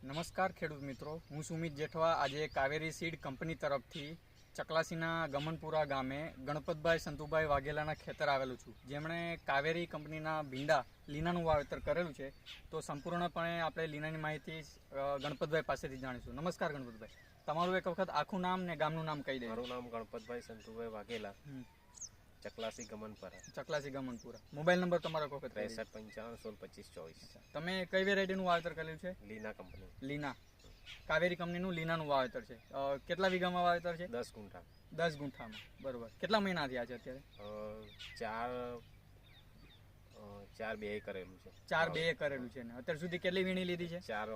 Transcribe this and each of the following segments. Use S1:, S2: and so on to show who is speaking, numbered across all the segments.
S1: નમસ્કાર ખેડૂત મિત્રો, હું સુમિત જેઠવા આજે કાવેરી સીડ કંપની તરફથી ચકલાસીના ગમનપુરા ગામે ગણપતભાઈ સંતુભાઈ વાઘેલાના ખેતર આવેલું છું, જેમણે કાવેરી કંપનીના ભીંડા લીનાનું વાવેતર કરેલું છે. તો સંપૂર્ણપણે આપણે લીનાની માહિતી ગણપતભાઈ પાસેથી જાણીશું. નમસ્કાર ગણપતભાઈ, તમારું એક વખત આખું નામ ને ગામનું નામ કહી દે.
S2: મારું નામ ગણપતભાઈ સંતુભાઈ વાઘેલા, ચકલાસી ગમનપુરા.
S1: ચકલાસી ગમનપુરા. મોબાઈલ નંબર તમારો એક વખત
S2: 6355162524.
S1: તમે કઈ વેરાયટીનું વાવેતર કરેલું છે?
S2: લીના કંપની.
S1: લીના, કાવેરી કંપનીનું લીનાનું વાવેતર છે. કેટલા વીઘામાં વાવેતર છે?
S2: 10 ગુંઠા.
S1: 10 ગુંઠામાં, બરોબર. કેટલા મહિના થયા છે અત્યારે?
S2: ચાર બે કરેલું છે.
S1: 4 2 કરેલું છે ને અત્યાર સુધી કેટલી વીણી લીધી છે?
S2: 4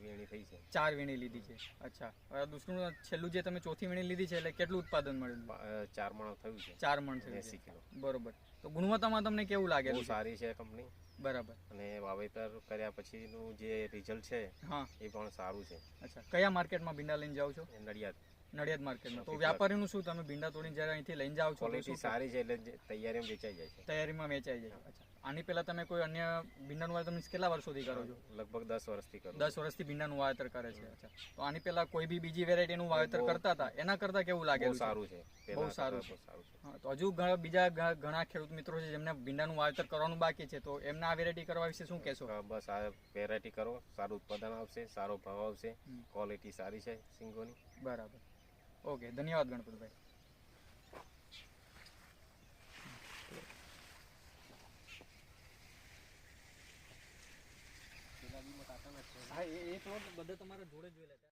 S2: વીણી થઈ છે.
S1: 4 વીણી લીધી છે. અચ્છા, દુસરું છેલ્લું જે તમે ચોથી વીણી લીધી છે એટલે કેટલું ઉત્પાદન મળ્યું?
S2: 4 મણ થયું છે.
S1: 4 મણ થયું
S2: 80
S1: છે.
S2: કિલો.
S1: બરોબર. તો ગુણવત્તામાં તમને કેવું લાગે?
S2: બહુ સારી છે કંપની.
S1: બરાબર.
S2: અને વાવેતર કર્યા પછીનું જે રિઝલ્ટ છે
S1: હા,
S2: એ પણ સારું છે.
S1: અચ્છા, કયા માર્કેટમાં ભીંડા લઈને જાઓ છો? નડિયાદ માર્કેટમાં. તો વ્યાપારીનું શું, તમે ભીંડા તોડીને જ્યારે અહીંથી લઈને જાઓ છો?
S2: ક્વોલિટી સારી છે એટલે તૈયારીમાં વેચાઈ જાય છે.
S1: તૈયારીમાં વેચાઈ જાય. અચ્છા, આની પહેલા તમે કોઈ અન્ય ભીંડાનું વાવેતર તમે કેટલા વર્ષોથી કરો છો?
S2: લગભગ 10 વર્ષથી કરું.
S1: 10 વર્ષથી ભીંડાનું વાવેતર કરે છે. અચ્છા, તો આની પહેલા કોઈ બી બીજી વેરાયટીનું વાવેતર કરતા હતા, એના કરતા કેવું લાગે?
S2: સારું છે.
S1: બહુ સારું છે. હા, તો હજુ બીજા ઘણા ખેડૂત મિત્રો છે જેમને ભીંડાનું વાવેતર કરવાનું બાકી છે, તો એમને આ વેરાયટી કરવા વિશે શું કહેશો?
S2: બસ આ વેરાયટી કરો, સારું ઉત્પાદન આવશે, સારો ભાવ આવશે, ક્વોલિટી સારી છે સિંગોની.
S1: બરાબર. ઓકે, ધન્યવાદ ગણપતભાઈ. હા, એ પ્લોટ બધા તમારા જોડે જોઈ લેતા.